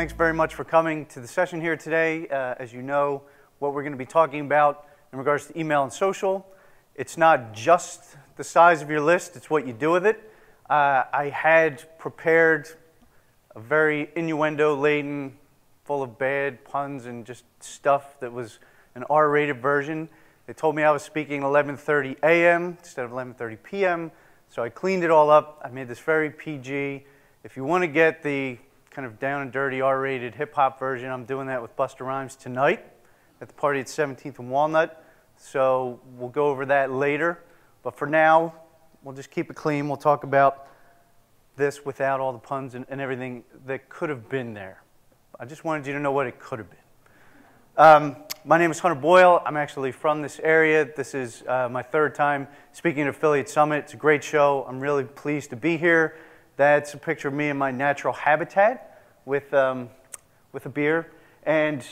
thanks very much for coming to the session here today. As you know, what we're going to be talking about in regards to email and social, it's not just the size of your list, it's what you do with it. I had prepared a very innuendo-laden, full of bad puns and just stuff that was an R-rated version. They told me I was speaking 11:30 a.m. instead of 11:30 p.m., so I cleaned it all up. I made this very PG. If you want to get the kind of down and dirty R-rated hip-hop version, I'm doing that with Busta Rhymes tonight at the party at 17th and Walnut, so we'll go over that later. But for now, we'll just keep it clean. We'll talk about this without all the puns and everything that could have been there. I just wanted you to know what it could have been. My name is Hunter Boyle. I'm actually from this area. This is my third time speaking at Affiliate Summit. It's a great show. I'm really pleased to be here. That's a picture of me in my natural habitat with a beer. And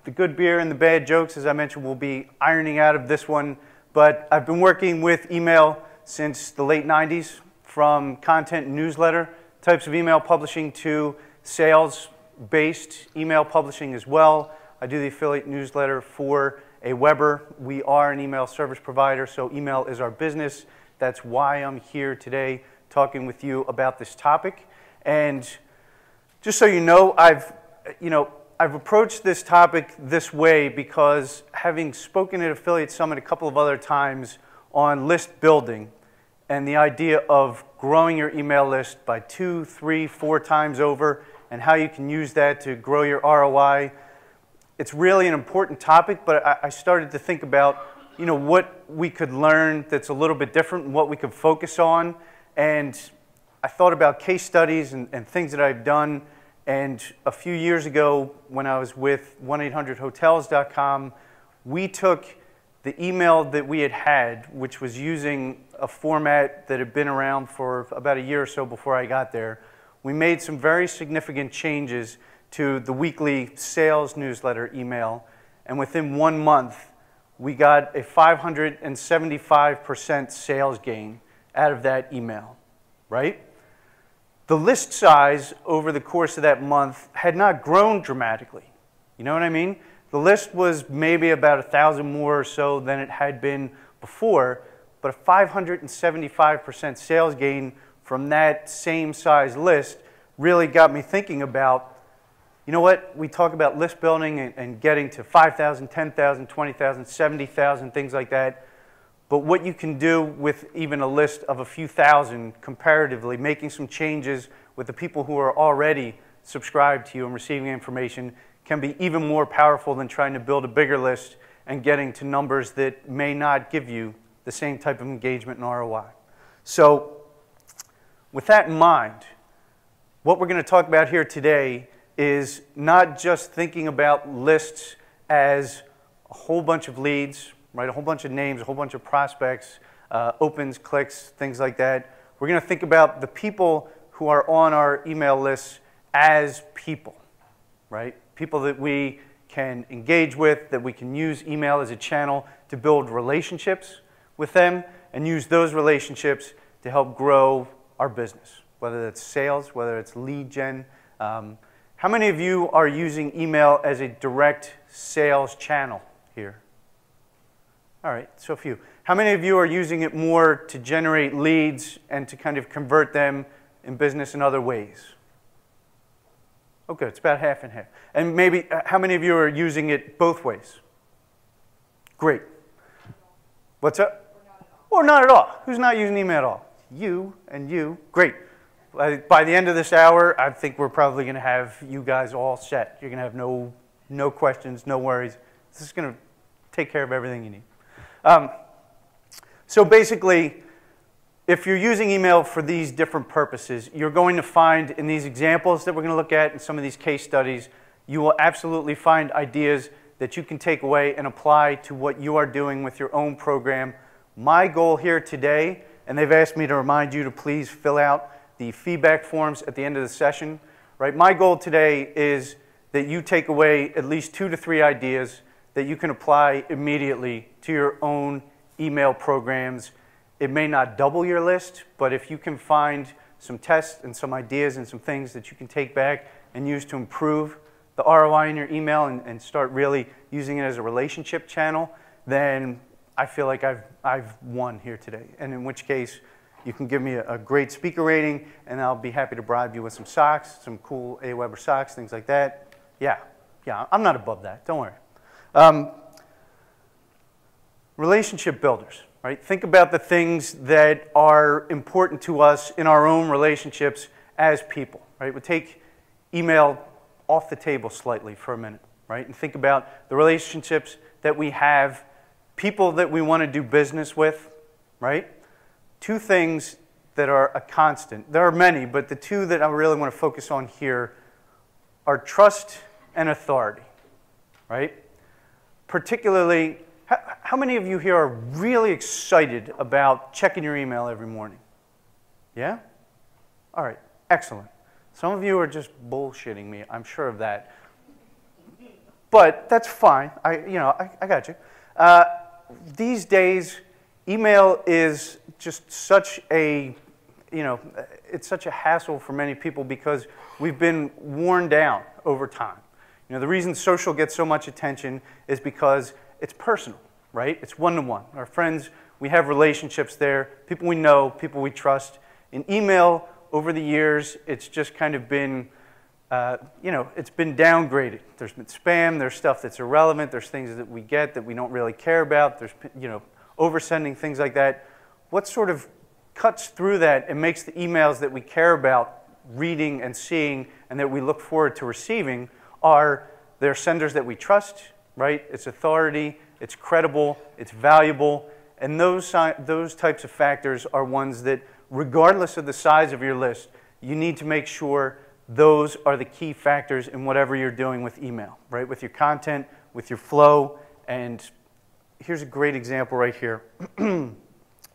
the good beer and the bad jokes, as I mentioned, will be ironing out of this one. But I've been working with email since the late 90s, from content and newsletter types of email publishing to sales-based email publishing as well. I do the affiliate newsletter for Aweber. We are an email service provider, so email is our business. That's why I'm here today talking with you about this topic. And just so you know, I've approached this topic this way because having spoken at Affiliate Summit a couple of other times on list building and the idea of growing your email list by 2, 3, 4 times over and how you can use that to grow your ROI, it's really an important topic, but I started to think about what we could learn that's a little bit different and what we could focus on. And I thought about case studies and things that I've done. And a few years ago, when I was with 1-800-hotels.com, we took the email that we had, which was using a format that had been around for about a year or so before I got there. We made some very significant changes to the weekly sales newsletter email. And within 1 month, we got a 575% sales gain out of that email, right? The list size over the course of that month had not grown dramatically. You know what I mean? The list was maybe about 1,000 more or so than it had been before, but a 575% sales gain from that same size list really got me thinking about, you know what, we talk about list building and getting to 5,000, 10,000, 20,000, 70,000, things like that. But what you can do with even a list of a few thousand comparatively, making some changes with the people who are already subscribed to you and receiving information, can be even more powerful than trying to build a bigger list and getting to numbers that may not give you the same type of engagement and ROI. So with that in mind, what we're going to talk about here today is not just thinking about lists as a whole bunch of leads, right? A whole bunch of names, a whole bunch of prospects, opens, clicks, things like that. We're going to think about the people who are on our email lists as people, right? People that we can engage with, that we can use email as a channel to build relationships with them and use those relationships to help grow our business, whether that's sales, whether it's lead gen. How many of you are using email as a direct sales channel here? All right, so few. How many of you are using it more to generate leads and to kind of convert them in business in other ways? Okay, it's about half and half. And maybe, how many of you are using it both ways? Great. What's up? Or not at all. Who's not using email at all? You and you. Great. By the end of this hour, I think we're probably going to have you guys all set. You're going to have no questions, no worries. This is going to take care of everything you need. So basically, if you're using email for these different purposes, you're going to find in these examples that we're going to look at in some of these case studies, you will absolutely find ideas that you can take away and apply to what you are doing with your own program. My goal here today, and they've asked me to remind you to please fill out the feedback forms at the end of the session, right? My goal today is that you take away at least 2 to 3 ideas that you can apply immediately to your own email programs. It may not double your list, but if you can find some tests and some ideas and some things that you can take back and use to improve the ROI in your email and start really using it as a relationship channel, then I feel like I've won here today. And in which case, you can give me a great speaker rating, and I'll be happy to bribe you with some socks, some cool Aweber socks, things like that. Yeah, I'm not above that, don't worry. Relationship builders, right? Think about the things that are important to us in our own relationships as people, right? We'll take email off the table slightly for a minute, right? And think about the relationships that we have, people that we want to do business with, right? Two things that are a constant. There are many, but the two that I really want to focus on here are trust and authority, right? Particularly, how many of you here are really excited about checking your email every morning? Yeah? All right, excellent. Some of you are just bullshitting me, I'm sure of that. But that's fine, I got you. These days, email is just such a, it's such a hassle for many people because we've been worn down over time. The reason social gets so much attention is because it's personal, right? It's one-to-one. Our friends, we have relationships there, people we know, people we trust. In email, over the years, it's just kind of been, it's been downgraded. There's been spam, there's stuff that's irrelevant, there's things that we get that we don't really care about, there's, oversending, things like that. What sort of cuts through that and makes the emails that we care about reading and seeing and that we look forward to receiving are their senders that we trust, right? It's authority, it's credible, it's valuable, and those types of factors are ones that, regardless of the size of your list, you need to make sure those are the key factors in whatever you're doing with email, right? With your content, with your flow, and here's a great example right here.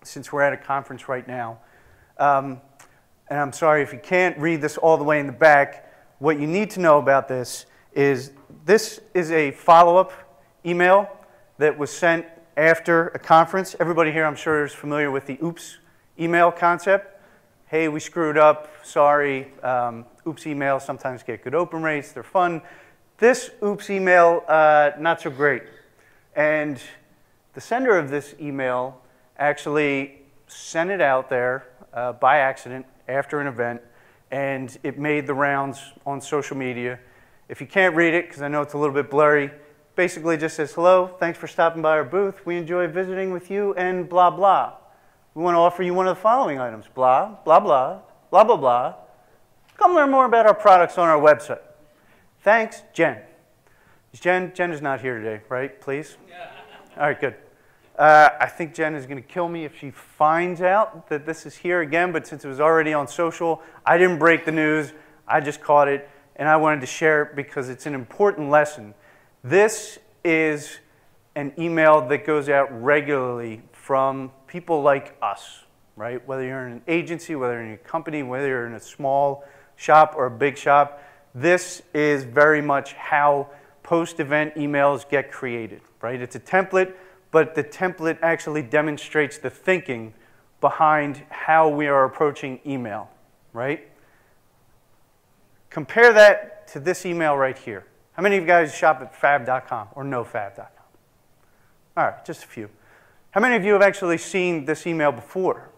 Since we're at a conference right now, and I'm sorry if you can't read this all the way in the back, what you need to know about this is a follow-up email that was sent after a conference. Everybody here, I'm sure, is familiar with the oops email concept. Hey, we screwed up, sorry. Oops emails sometimes get good open rates, they're fun. This oops email, not so great. And the sender of this email actually sent it out there by accident after an event, and it made the rounds on social media. If you can't read it, because I know it's a little bit blurry, basically just says, hello, thanks for stopping by our booth. We enjoy visiting with you, and blah, blah. We want to offer you one of the following items, blah, blah, blah, blah, blah, blah. Come learn more about our products on our website. Thanks, Jen. Jen is not here today, right? Please? All right, good. I think Jen is going to kill me if she finds out that this is here again, but since it was already on social, I didn't break the news. I just caught it, and I wanted to share it because it's an important lesson. This is an email that goes out regularly from people like us, right? Whether you're in an agency, whether you're in a company, whether you're in a small shop or a big shop, this is very much how post-event emails get created, right? It's a template, but the template actually demonstrates the thinking behind how we are approaching email, right? Compare that to this email right here. How many of you guys shop at fab.com or know fab.com? All right, just a few. How many of you have actually seen this email before?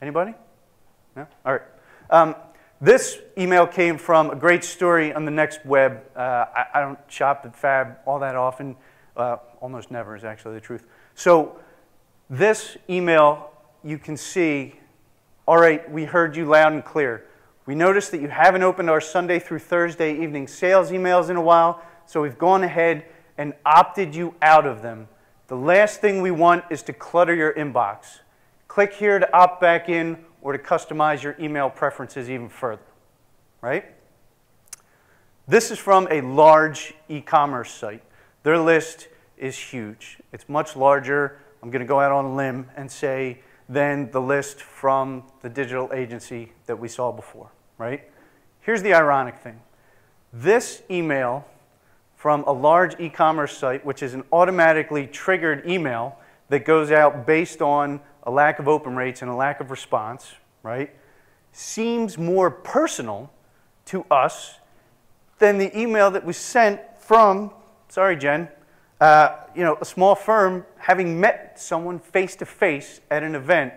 Anybody? No? All right. This email came from a great story on the Next Web. I don't shop at Fab all that often. Almost never is actually the truth. So this email, you can see, all right, we heard you loud and clear. We noticed that you haven't opened our Sunday through Thursday evening sales emails in a while, so we've gone ahead and opted you out of them. The last thing we want is to clutter your inbox. Click here to opt back in or to customize your email preferences even further, right? This is from a large e-commerce site. Their list is huge. It's much larger, I'm going to go out on a limb and say, than the list from the digital agency that we saw before, right? Here's the ironic thing. This email from a large e-commerce site, which is an automatically triggered email that goes out based on a lack of open rates and a lack of response, right, seems more personal to us than the email that was sent from, sorry, Jen, a small firm having met someone face to face at an event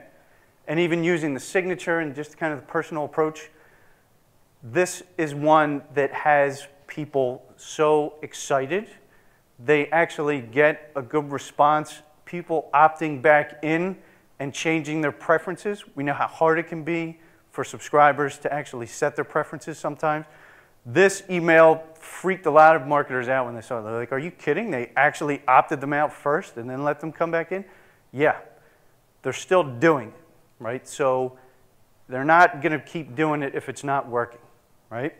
and even using the signature and just kind of the personal approach. This is one that has people so excited. They actually get a good response. People opting back in and changing their preferences. We know how hard it can be for subscribers to actually set their preferences sometimes. This email freaked a lot of marketers out when they saw it. They're like, are you kidding? They actually opted them out first and then let them come back in? Yeah, they're still doing it, right? So they're not going to keep doing it if it's not working, right?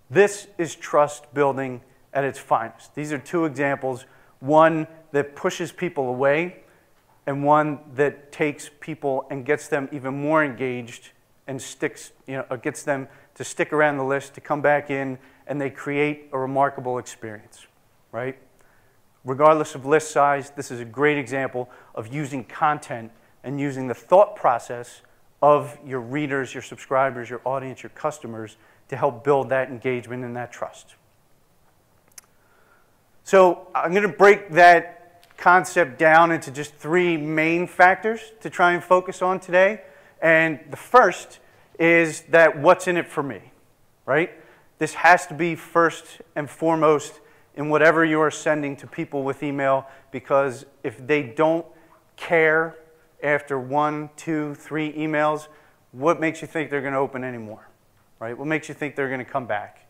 This is trust building at its finest. These are two examples, one that pushes people away and one that takes people and gets them even more engaged and gets them to stick around the list, to come back in, and they create a remarkable experience, right? Regardless of list size, this is a great example of using content and using the thought process of your readers, your subscribers, your audience, your customers to help build that engagement and that trust. So I'm going to break that concept down into just three main factors to try and focus on today. And the first is that what's in it for me, right? This has to be first and foremost in whatever you are sending to people with email, because if they don't care after 1, 2, 3 emails, what makes you think they're going to open any more, right? What makes you think they're going to come back?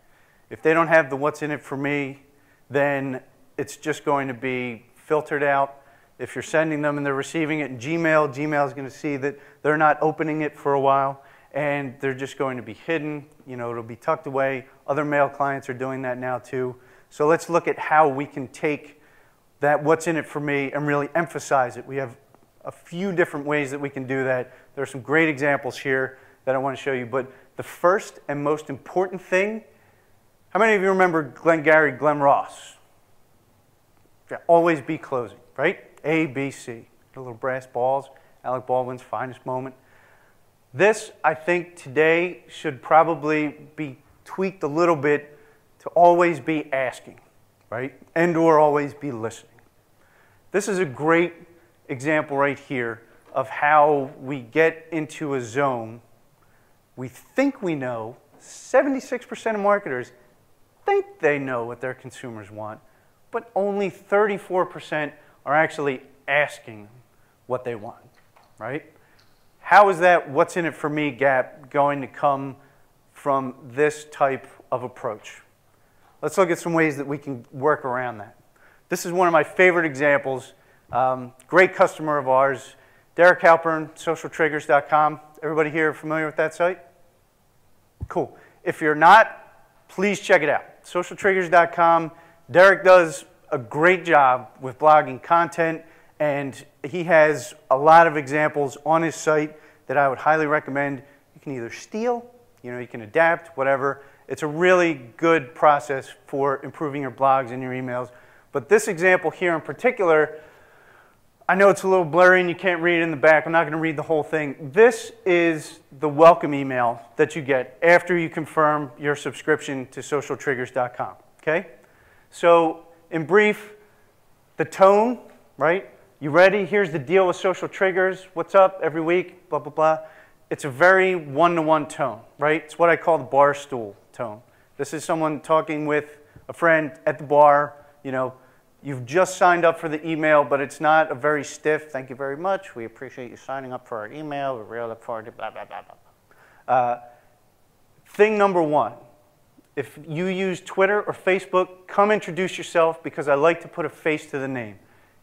If they don't have the what's in it for me, then it's just going to be filtered out. If you're sending them and they're receiving it in Gmail, Gmail is going to see that they're not opening it for a while, and they're just going to be hidden. It'll be tucked away. Other mail clients are doing that now too. So let's look at how we can take that what's in it for me and really emphasize it. We have a few different ways that we can do that. There are some great examples here that I want to show you. But the first and most important thing, how many of you remember Glengarry Glen Ross? Yeah, always be closing, right? A, B, C. The little brass balls, Alec Baldwin's finest moment. This, I think, today should probably be tweaked a little bit to always be asking, right? And or always be listening. This is a great example right here of how we get into a zone. We think we know, 76% of marketers think they know what their consumers want, but only 34% are actually asking what they want, right? How is that what's in it for me gap going to come from this type of approach? Let's look at some ways that we can work around that. This is one of my favorite examples. Great customer of ours, Derek Halpern, socialtriggers.com. Everybody here familiar with that site? Cool. If you're not, please check it out. Socialtriggers.com. Derek does a great job with blogging content, and he has a lot of examples on his site that I would highly recommend. You can either steal, you can adapt, whatever. It's a really good process for improving your blogs and your emails. But this example here in particular, I know it's a little blurry and you can't read it in the back. I'm not going to read the whole thing. This is the welcome email that you get after you confirm your subscription to socialtriggers.com. Okay? So, in brief, the tone, right? You ready? Here's the deal with Social Triggers. What's up every week? Blah, blah, blah. It's a very one-to-one tone, right? It's what I call the bar stool tone. This is someone talking with a friend at the bar. You've just signed up for the email, but it's not a very stiff, thank you very much. We appreciate you signing up for our email. We really look forward to blah, blah, blah, blah. Thing number one, if you use Twitter or Facebook, come introduce yourself, because I like to put a face to the name.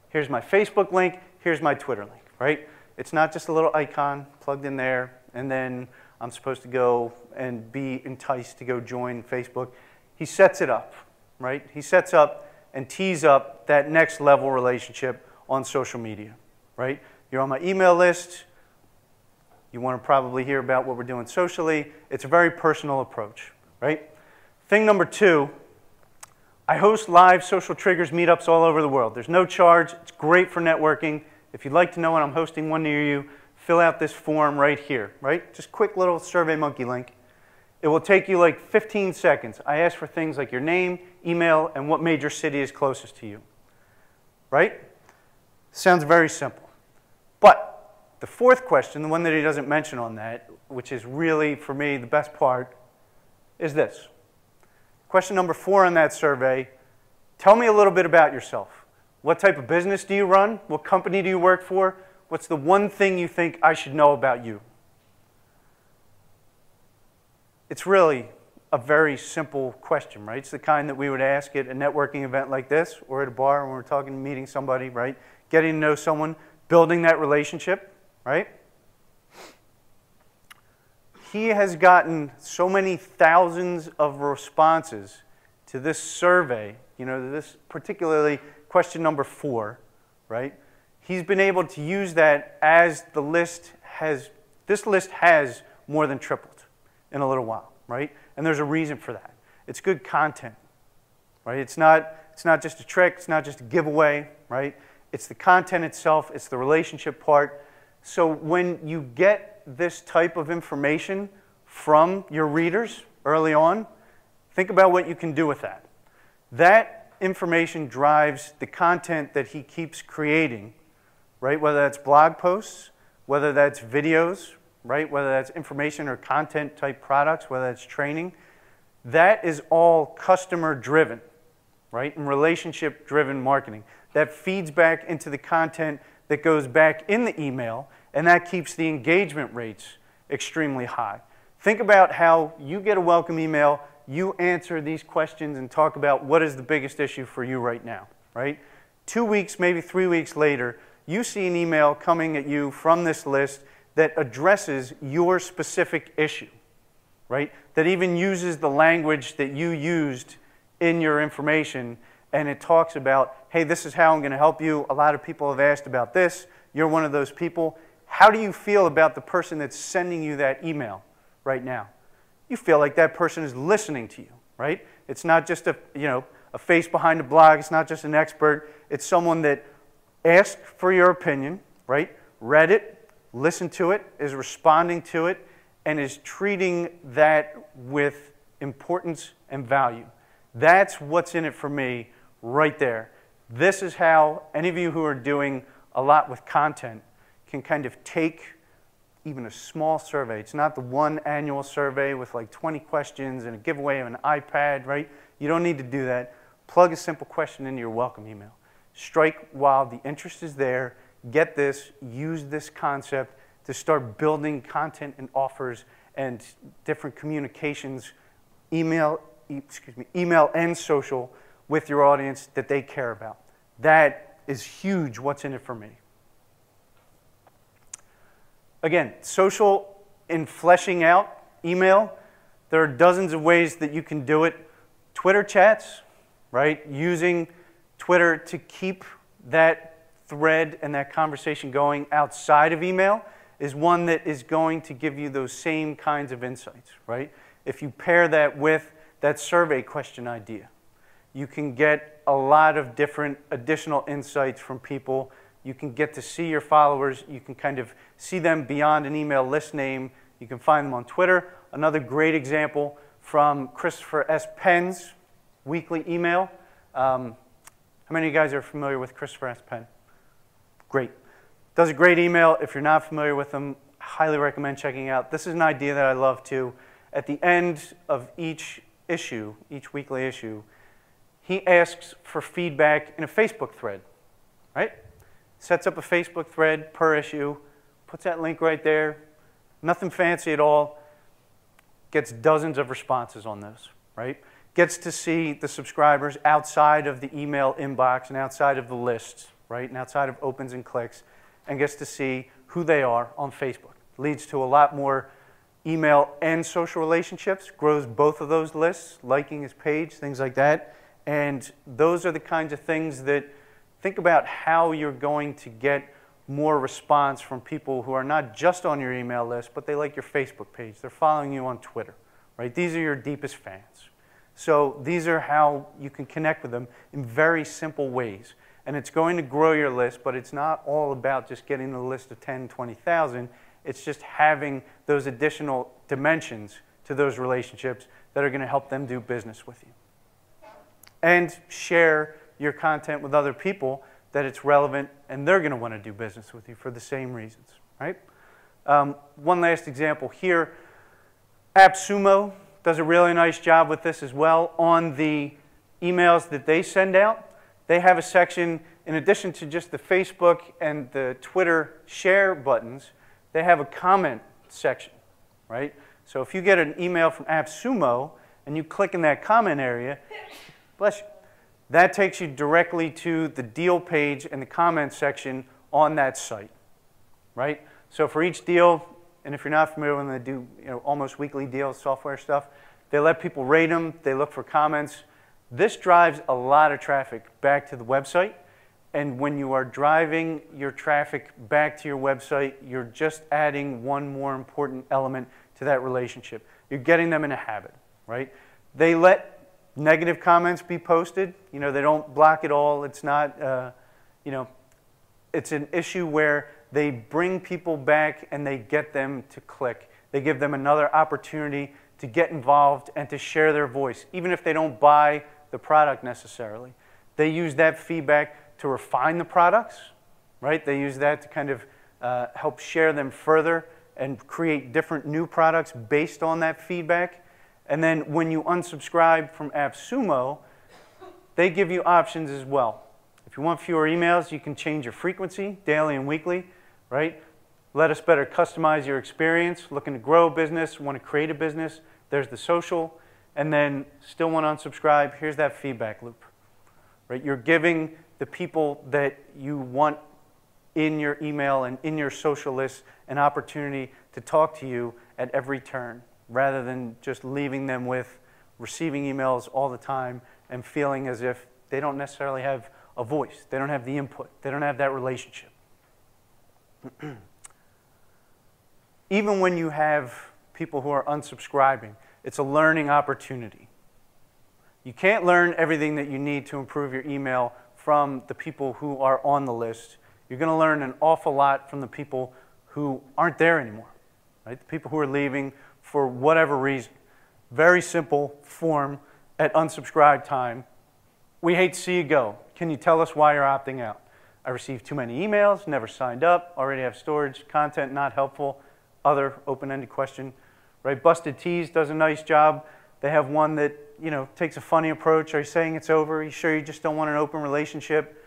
Here's my Facebook link. Here's my Twitter link, right? It's not just a little icon plugged in there, and then I'm supposed to go and be enticed to go join Facebook. He sets it up, right? He sets up and tees up that next level relationship on social media, right? You're on my email list. You want to probably hear about what we're doing socially. It's a very personal approach, right? Thing number two, I host live Social Triggers meetups all over the world. There's no charge. It's great for networking. If you'd like to know when I'm hosting one near you, fill out this form right here, right? Just quick little SurveyMonkey link. It will take you like 15 seconds. I ask for things like your name, email, and what major city is closest to you. Right? Sounds very simple. But the fourth question, the one that he doesn't mention on that, which is really, for me, the best part, is this. Question number 4 on that survey, tell me a little bit about yourself. What type of business do you run? What company do you work for? What's the one thing you think I should know about you? It's really a very simple question, right? It's the kind that we would ask at a networking event like this or at a bar when we're talking, meeting somebody, right? Getting to know someone, building that relationship, right? He has gotten so many thousands of responses to this survey, you know, this particularly question number 4, right? He's been able to use that as the list has, this list has more than tripled in a little while, right? And there's a reason for that. It's good content, right? It's not just a trick, it's not just a giveaway, right? It's the content itself, it's the relationship part. So when you get this type of information from your readers early on, think about what you can do with that. That information drives the content that he keeps creating, right? Whether that's blog posts, whether that's videos, right? Whether that's information or content type products, whether that's training. That is all customer driven, right? And relationship driven marketing. That feeds back into the content that goes back in the email, and that keeps the engagement rates extremely high. Think about how you get a welcome email, you answer these questions and talk about what is the biggest issue for you right now, right? 2 weeks, maybe 3 weeks later, you see an email coming at you from this list that addresses your specific issue, right? That even uses the language that you used in your information, and it talks about, hey, this is how I'm going to help you. A lot of people have asked about this. You're one of those people. How do you feel about the person that's sending you that email right now? You feel like that person is listening to you, right? It's not just a face behind a blog. It's not just an expert. It's someone that asked for your opinion, right? Read it, listened to it, is responding to it, and is treating that with importance and value. That's what's in it for me right there. This is how any of you who are doing a lot with content can kind of take even a small survey. It's not the one annual survey with like 20 questions and a giveaway of an iPad, right? You don't need to do that. Plug a simple question into your welcome email. Strike while the interest is there. Get this, use this concept to start building content and offers and different communications, email and social with your audience that they care about. That is huge what's in it for me. Again, social in fleshing out email, there are dozens of ways that you can do it. Twitter chats, right? Using Twitter to keep that thread and that conversation going outside of email is one that is going to give you those same kinds of insights, right? If you pair that with that survey question idea, you can get a lot of different additional insights from people. You can get to see your followers. You can kind of see them beyond an email list name. You can find them on Twitter. Another great example from Christopher S. Penn's weekly email. How many of you guys are familiar with Christopher S. Penn? Great. Does a great email. If you're not familiar with him, highly recommend checking out. This is an idea that I love too. At the end of each issue, each weekly issue, he asks for feedback in a Facebook thread, right? Sets up a Facebook thread per issue, puts that link right there, nothing fancy at all, gets dozens of responses on those, right? Gets to see the subscribers outside of the email inbox and outside of the lists, right? And outside of opens and clicks, and gets to see who they are on Facebook. Leads to a lot more email and social relationships, grows both of those lists, liking his page, things like that. And those are the kinds of things that, think about how you're going to get more response from people who are not just on your email list, but they like your Facebook page. They're following you on Twitter, right? These are your deepest fans. So these are how you can connect with them in very simple ways. And it's going to grow your list, but it's not all about just getting a list of 10, 20,000. It's just having those additional dimensions to those relationships that are going to help them do business with you. And share your content with other people that it's relevant and they're going to want to do business with you for the same reasons, right? One last example here. AppSumo does a really nice job with this as well. On the emails that they send out, they have a section, in addition to just the Facebook and the Twitter share buttons, they have a comment section, right? So if you get an email from AppSumo and you click in that comment area, bless you, that takes you directly to the deal page and the comment section on that site, right? So for each deal, and if you're not familiar when they do almost weekly deals, software stuff, they let people rate them, they look for comments. This drives a lot of traffic back to the website. And when you are driving your traffic back to your website, you're just adding one more important element to that relationship. You're getting them in a habit, right? They let negative comments be posted. They don't block it all. It's not, it's an issue where they bring people back and they get them to click. They give them another opportunity to get involved and to share their voice, even if they don't buy the product necessarily. They use that feedback to refine the products, right? They use that to kind of help share them further and create different new products based on that feedback. And then when you unsubscribe from AppSumo, they give you options as well. If you want fewer emails, you can change your frequency, daily and weekly, right? Let us better customize your experience. Looking to grow a business, want to create a business, there's the social. And then still want to unsubscribe, here's that feedback loop, right? You're giving the people that you want in your email and in your social list an opportunity to talk to you at every turn, rather than just leaving them with receiving emails all the time and feeling as if they don't necessarily have a voice. They don't have the input. They don't have that relationship. Even when you have people who are unsubscribing, it's a learning opportunity. You can't learn everything that you need to improve your email from the people who are on the list. You're going to learn an awful lot from the people who aren't there anymore, right? The people who are leaving for whatever reason. Very simple form at unsubscribe time. We hate to see you go. Can you tell us why you're opting out? I received too many emails, never signed up, already have storage, content not helpful, other open-ended question. Right? Busted Tees does a nice job. They have one that takes a funny approach. Are you saying it's over? Are you sure you just don't want an open relationship?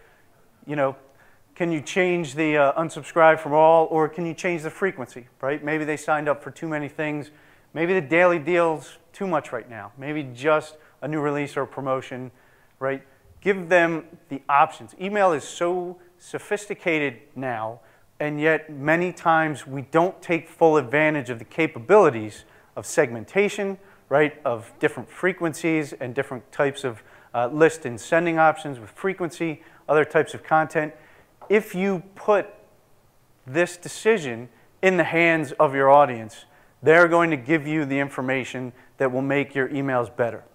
Can you change the unsubscribe from all, or can you change the frequency? Right? Maybe they signed up for too many things. Maybe the daily deal's too much right now. Maybe just a new release or a promotion. Right? Give them the options. Email is so sophisticated now, and yet many times we don't take full advantage of the capabilities of segmentation, right, of different frequencies and different types of list and sending options with frequency, other types of content. If you put this decision in the hands of your audience, they're going to give you the information that will make your emails better,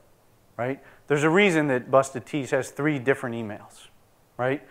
right? There's a reason that Busted Tees has 3 different emails, right?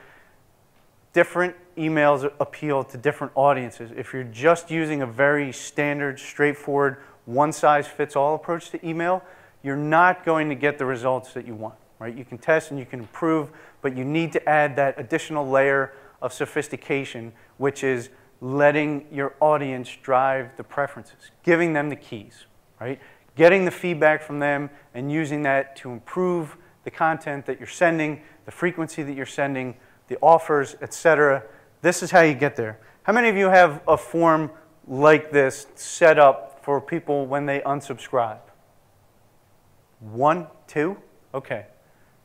Different emails appeal to different audiences. If you're just using a very standard, straightforward, one-size-fits-all approach to email, you're not going to get the results that you want, right? You can test and you can improve, but you need to add that additional layer of sophistication, which is letting your audience drive the preferences, giving them the keys, right? Getting the feedback from them and using that to improve the content that you're sending, the frequency that you're sending, the offers, etc. This is how you get there. How many of you have a form like this set up for people when they unsubscribe? 1, 2? Okay.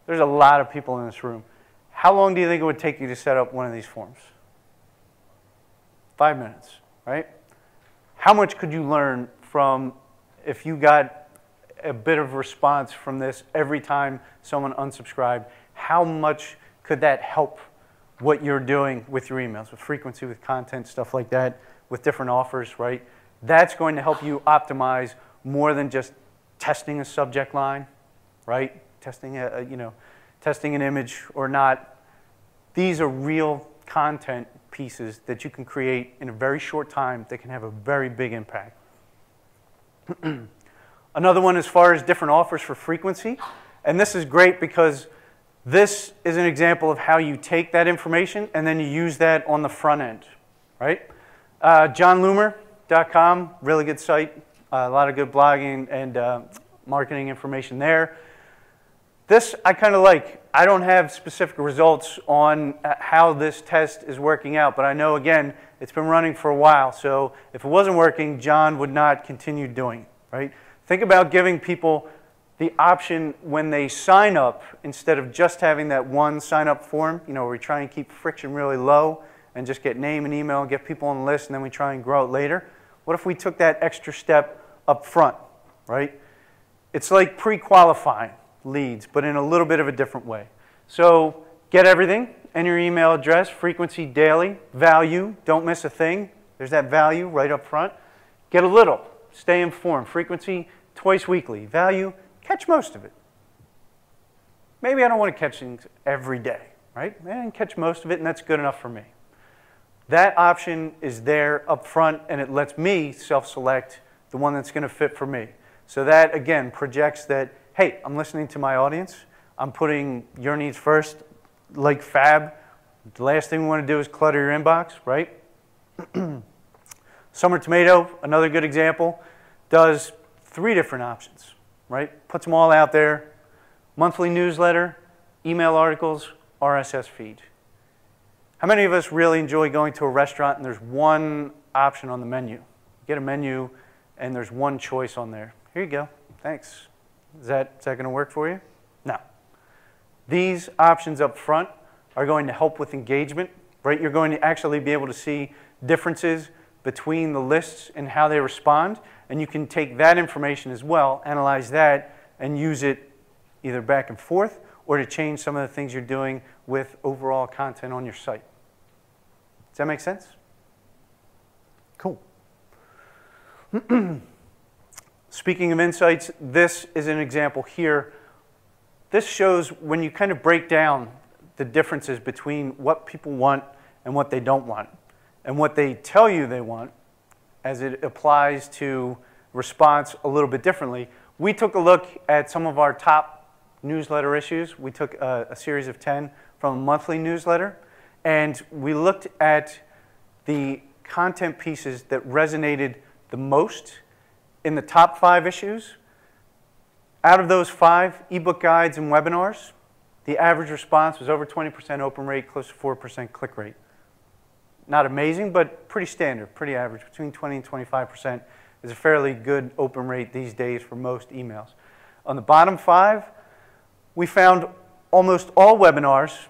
There's a lot of people in this room. How long do you think it would take you to set up one of these forms? 5 minutes, right? How much could you learn from if you got a bit of response from this every time someone unsubscribed? How much could that help what you're doing with your emails, with frequency, with content, stuff like that, with different offers, right? That's going to help you optimize more than just testing a subject line, right? Testing testing an image or not. These are real content pieces that you can create in a very short time that can have a very big impact. Another one as far as different offers for frequency. And this is great because this is an example of how you take that information and then you use that on the front end, right? JohnLoomer.com, really good site. A lot of good blogging and marketing information there. This I kind of like. I don't have specific results on how this test is working out, but I know, again, it's been running for a while. So if it wasn't working, John would not continue doing it, right? Think about giving people the option when they sign up, instead of just having that one sign-up form, you know, where we try and keep friction really low and just get name and email and get people on the list, and then we try and grow it later. What if we took that extra step up front, right? It's like pre-qualifying leads, but in a little bit of a different way. So get everything, enter your email address, frequency daily, value, don't miss a thing. There's that value right up front. Get a little, stay informed. Frequency, twice weekly. Value, catch most of it. Maybe I don't want to catch things every day, right? I can catch most of it, and that's good enough for me. That option is there up front, and it lets me self-select the one that's going to fit for me. So that, again, projects that, hey, I'm listening to my audience. I'm putting your needs first, like Fab. The last thing we want to do is clutter your inbox, right? Summer Tomato, another good example, does 3 different options, right? Puts them all out there. Monthly newsletter, email articles, RSS feed. How many of us really enjoy going to a restaurant and there's one option on the menu? You get a menu and there's one choice on there. Here you go. Thanks. Is that going to work for you? No. These options up front are going to help with engagement, right? You're going to actually be able to see differences between the lists and how they respond, and you can take that information as well, analyze that, and use it either back and forth or to change some of the things you're doing with overall content on your site. Does that make sense? Cool. Speaking of insights, this is an example here. This shows when you kind of break down the differences between what people want and what they don't want, and what they tell you they want as it applies to response a little bit differently. We took a look at some of our top newsletter issues. We took a series of 10 from a monthly newsletter, and we looked at the content pieces that resonated the most in the top 5 issues. Out of those 5, ebook guides and webinars, the average response was over 20% open rate, close to 4% click rate. Not amazing, but pretty standard, pretty average. Between 20 and 25% is a fairly good open rate these days for most emails. On the bottom 5, we found almost all webinars,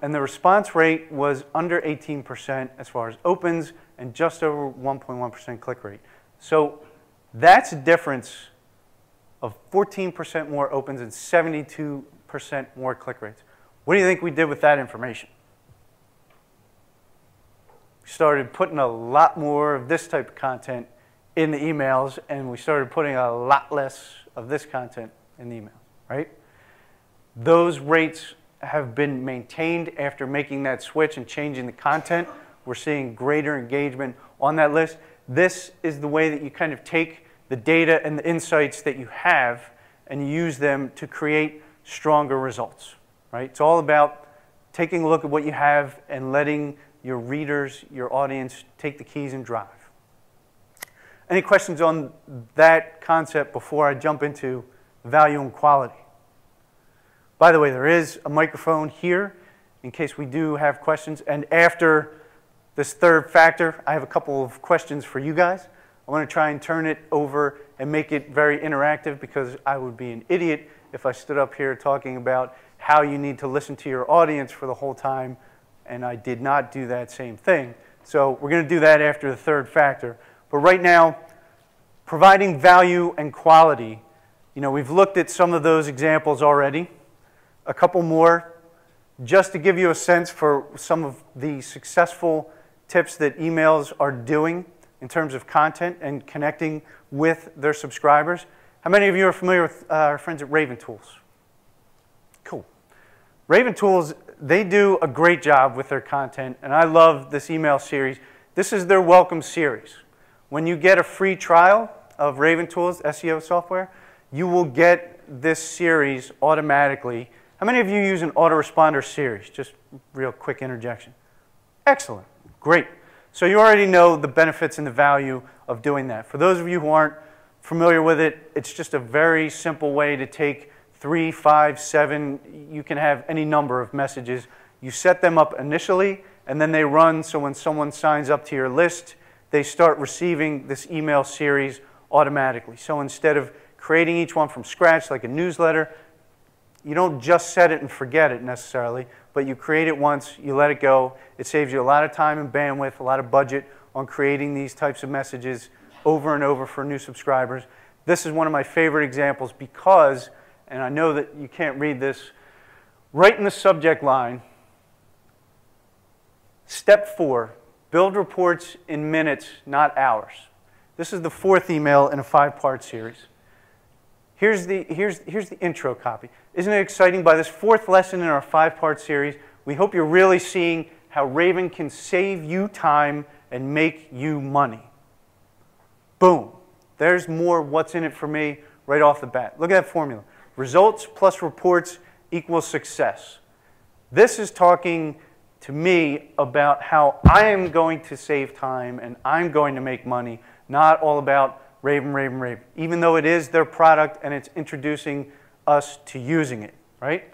and the response rate was under 18% as far as opens and just over 1.1% click rate. So that's a difference of 14% more opens and 72% more click rates. What do you think we did with that information? We started putting a lot more of this type of content in the emails, and we started putting a lot less of this content in the emails, right? Those rates have been maintained after making that switch and changing the content. We're seeing greater engagement on that list. This is the way that you kind of take the data and the insights that you have and use them to create stronger results, right? It's all about taking a look at what you have and letting your readers, your audience, take the keys and drive. Any questions on that concept before I jump into value and quality? By the way, there is a microphone here in case we do have questions. And after this third factor, I have a couple of questions for you guys. I want to try and turn it over and make it very interactive, because I would be an idiot if I stood up here talking about how you need to listen to your audience for the whole time, and I did not do that same thing. So we're going to do that after the third factor. But right now, providing value and quality, you know, we've looked at some of those examples already. A couple more, just to give you a sense for some of the successful tips that emails are doing in terms of content and connecting with their subscribers. How many of you are familiar with our friends at Raven Tools? Cool. Raven Tools, they do a great job with their content, and I love this email series. This is their welcome series. When you get a free trial of Raven Tools SEO software, you will get this series automatically. How many of you use an autoresponder series? Just real quick interjection. Excellent. Great. So you already know the benefits and the value of doing that. For those of you who aren't familiar with it, it's just a very simple way to take 3, 5, 7, you can have any number of messages. You set them up initially, and then they run, so when someone signs up to your list, they start receiving this email series automatically. So instead of creating each one from scratch like a newsletter, you don't just set it and forget it necessarily, but you create it once, you let it go. It saves you a lot of time and bandwidth, a lot of budget on creating these types of messages over and over for new subscribers. This is one of my favorite examples because, and I know that you can't read this, right in the subject line, Step 4, build reports in minutes, not hours. This is the 4th email in a 5-part series. Here's the intro copy. Isn't it exciting? By this 4th lesson in our 5-part series, we hope you're really seeing how Raven can save you time and make you money. Boom. There's more what's in it for me right off the bat. Look at that formula. Results plus reports equals success. This is talking to me about how I am going to save time and I'm going to make money, not all about Raven, Raven, Raven, even though it is their product and it's introducing us to using it, right?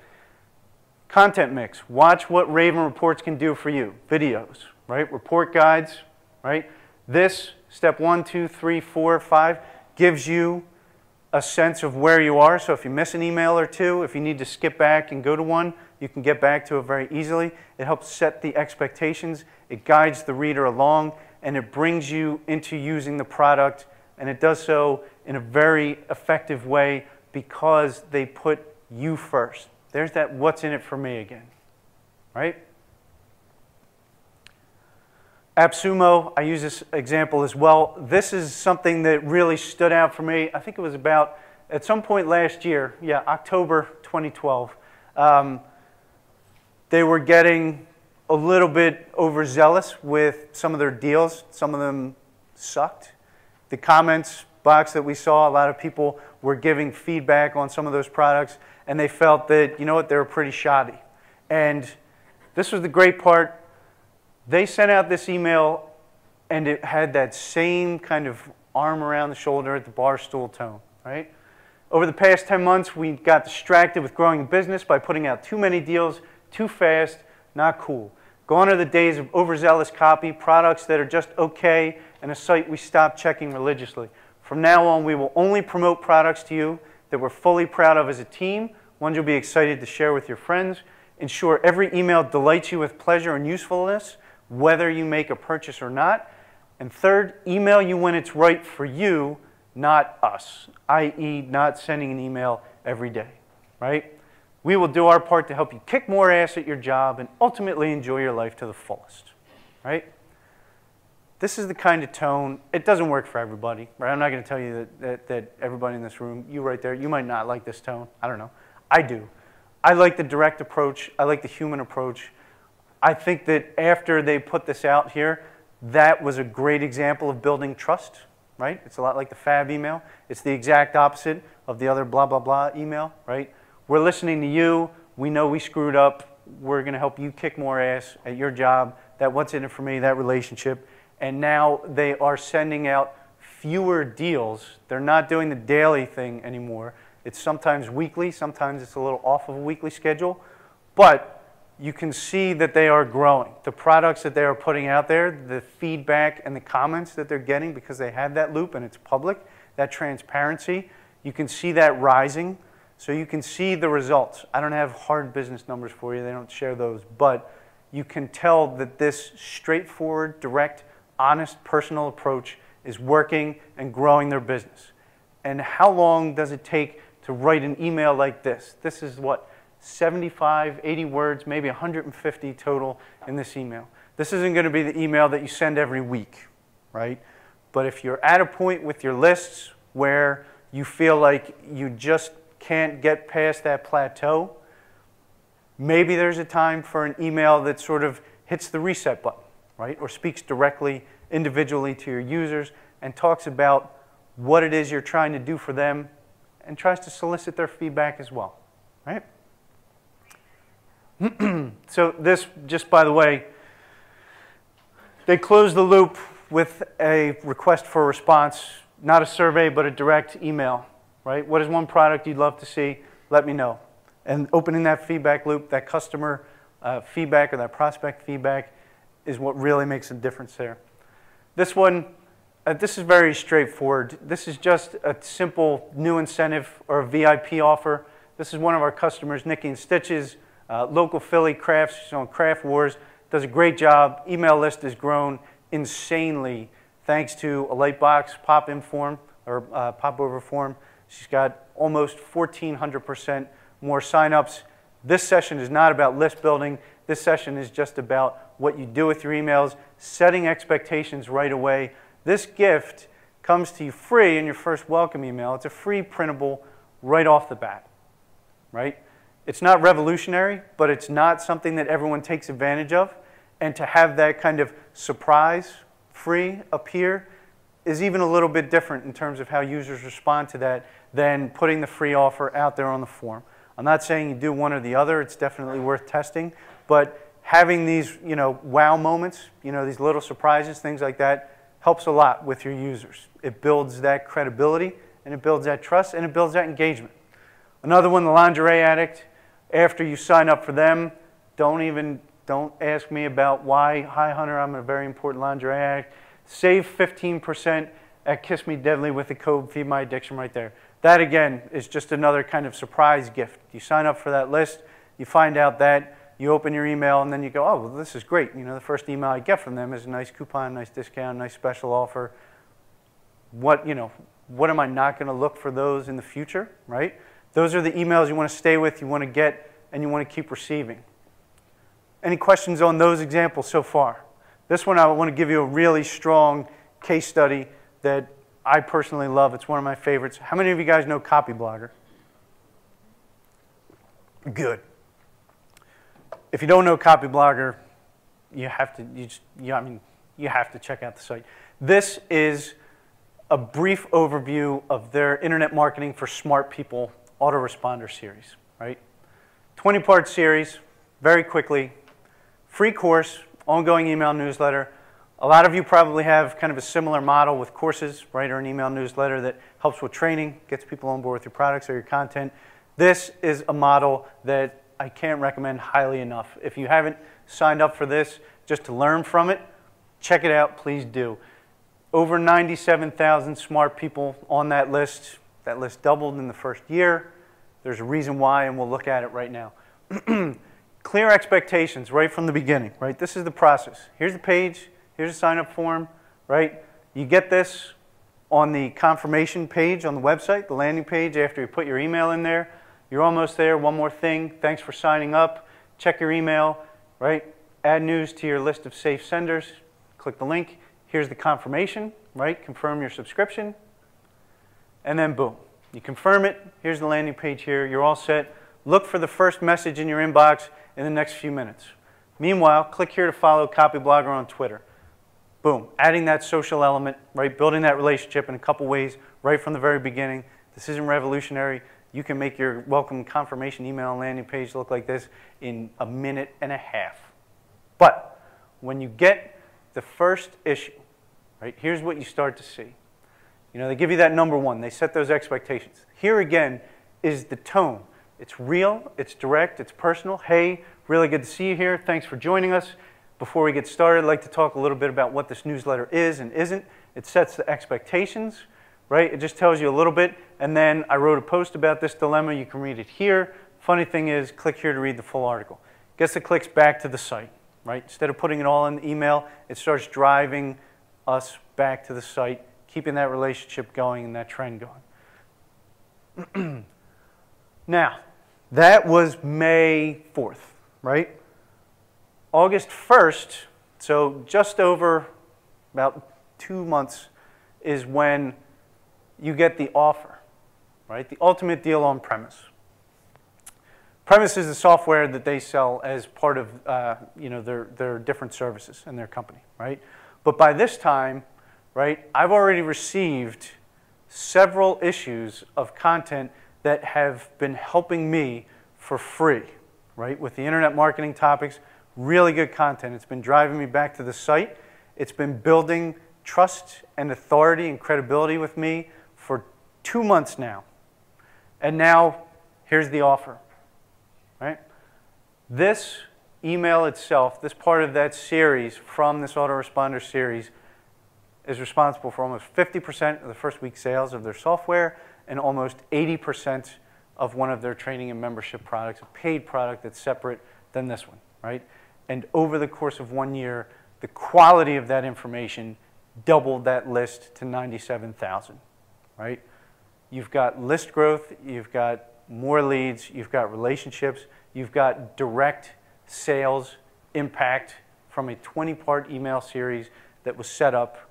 Content mix. Watch what Raven reports can do for you. Videos, right? Report guides, right? This, step 1, 2, 3, 4, 5, gives you a sense of where you are. So if you miss an email or two, if you need to skip back and go to one, you can get back to it very easily. It helps set the expectations. It guides the reader along, and it brings you into using the product. And it does so in a very effective way because they put you first. There's that what's in it for me again, right? AppSumo, I use this example as well. This is something that really stood out for me. I think it was about, at some point last year, yeah, October 2012. They were getting a little bit overzealous with some of their deals. Some of them sucked. The comments box that we saw, a lot of people were giving feedback on some of those products, and they felt that, you know what, they were pretty shoddy. And this was the great part. They sent out this email, and it had that same kind of arm around the shoulder at the bar stool tone, right? Over the past 10 months, we got distracted with growing a business by putting out too many deals, too fast, not cool. Gone are the days of overzealous copy, products that are just okay, and a site we stop checking religiously. From now on, we will only promote products to you that we're fully proud of as a team, ones you'll be excited to share with your friends. Ensure every email delights you with pleasure and usefulness, whether you make a purchase or not. And third, email you when it's right for you, not us, i.e. not sending an email every day, right? We will do our part to help you kick more ass at your job and ultimately enjoy your life to the fullest, right? This is the kind of tone, it doesn't work for everybody, right? I'm not going to tell you that everybody in this room, you right there, you might not like this tone. I don't know. I do. I like the direct approach. I like the human approach. I think that after they put this out here, that was a great example of building trust, right? It's a lot like the Fab email. It's the exact opposite of the other blah, blah, blah email, right? We're listening to you. We know we screwed up. We're going to help you kick more ass at your job. That what's in it for me, that relationship. And now they are sending out fewer deals. They're not doing the daily thing anymore. It's sometimes weekly. Sometimes it's a little off of a weekly schedule. But you can see that they are growing. The products that they are putting out there, the feedback and the comments that they're getting because they have that loop and it's public, that transparency, you can see that rising. So you can see the results. I don't have hard business numbers for you. They don't share those. But you can tell that this straightforward, direct, honest, personal approach is working and growing their business. And how long does it take to write an email like this? This is what? 75, 80 words, maybe 150 total in this email. This isn't going to be the email that you send every week, right? But if you're at a point with your lists where you feel like you just can't get past that plateau, maybe there's a time for an email that sort of hits the reset button, right? Or speaks directly, individually to your users and talks about what it is you're trying to do for them and tries to solicit their feedback as well, right? So this, just by the way, they close the loop with a request for a response, not a survey, but a direct email, right? What is one product you'd love to see? Let me know. And opening that feedback loop, that customer feedback or that prospect feedback is what really makes a difference there. This one, this is very straightforward. This is just a simple new incentive or a VIP offer. This is one of our customers, Nikki and Stitches, local Philly crafts, she's on Craft Wars, does a great job. Email list has grown insanely thanks to a Lightbox pop-in form or pop-over form. She's got almost 1,400% more signups. This session is not about list building. This session is just about what you do with your emails, setting expectations right away. This gift comes to you free in your first welcome email. It's a free printable right off the bat, right? It's not revolutionary, but it's not something that everyone takes advantage of. And to have that kind of surprise free appear is even a little bit different in terms of how users respond to that than putting the free offer out there on the form. I'm not saying you do one or the other. It's definitely worth testing. But having these, wow moments, these little surprises, things like that, helps a lot with your users. It builds that credibility, and it builds that trust, and it builds that engagement. Another one, the Lingerie Addict. After you sign up for them, don't ask me about why. Hi, Hunter, I'm a very important lingerie addict. Save 15% at Kiss Me Deadly with the code Feed My Addiction right there. That, again, is just another kind of surprise gift. You sign up for that list, you find out that, you open your email, and then you go, oh, well, this is great. The first email I get from them is a nice coupon, nice discount, nice special offer. What am I not going to look for those in the future, right? Those are the emails you want to stay with, you want to get, and you want to keep receiving. Any questions on those examples so far? This one I want to give you a really strong case study that I personally love. It's one of my favorites. How many of you guys know Copyblogger? Good. If you don't know Copyblogger, you have to check out the site. This is a brief overview of their Internet Marketing for Smart People autoresponder series, right? 20-part series, very quickly. Free course, ongoing email newsletter. A lot of you probably have kind of a similar model with courses, right, or an email newsletter that helps with training, gets people on board with your products or your content. This is a model that I can't recommend highly enough. If you haven't signed up for this just to learn from it, check it out, please do. Over 97,000 smart people on that list. That list doubled in the first year. There's a reason why, and we'll look at it right now. Clear expectations right from the beginning, right? This is the process. Here's the page. Here's a sign-up form, right? You get this on the confirmation page on the website, the landing page, after you put your email in there. You're almost there. One more thing. Thanks for signing up. Check your email, right? Add news to your list of safe senders. Click the link. Here's the confirmation, right? Confirm your subscription. And then boom. You confirm it. Here's the landing page here. You're all set. Look for the first message in your inbox in the next few minutes. Meanwhile, click here to follow Copyblogger on Twitter. Boom. Adding that social element, right? Building that relationship in a couple ways right from the very beginning. This isn't revolutionary. You can make your welcome confirmation email and landing page look like this in a minute and a half. But when you get the first issue, right, here's what you start to see. They give you that number one. They set those expectations. Here again is the tone. It's real, it's direct, it's personal. Hey, really good to see you here. Thanks for joining us. Before we get started, I'd like to talk a little bit about what this newsletter is and isn't. It sets the expectations, right? It just tells you a little bit. And then I wrote a post about this dilemma. You can read it here. Funny thing is, click here to read the full article. Gets the clicks back to the site, right? Instead of putting it all in the email, it starts driving us back to the site, keeping that relationship going and that trend going. Now, that was May 4th, right? August 1st, so just over about 2 months, is when you get the offer, right? The ultimate deal on Premise. Premise is the software that they sell as part of their different services in their company, right? But by this time, right, I've already received several issues of content that have been helping me for free, right? With the internet marketing topics, really good content. It's been driving me back to the site. It's been building trust and authority and credibility with me for 2 months now. And now, here's the offer, right? This email itself, this part of that series from this autoresponder series, is responsible for almost 50% of the first week sales of their software and almost 80% of one of their training and membership products, a paid product that's separate than this one, right? And over the course of 1 year, the quality of that information doubled that list to 97,000, right? You've got list growth, you've got more leads, you've got relationships, you've got direct sales impact from a 20-part email series that was set up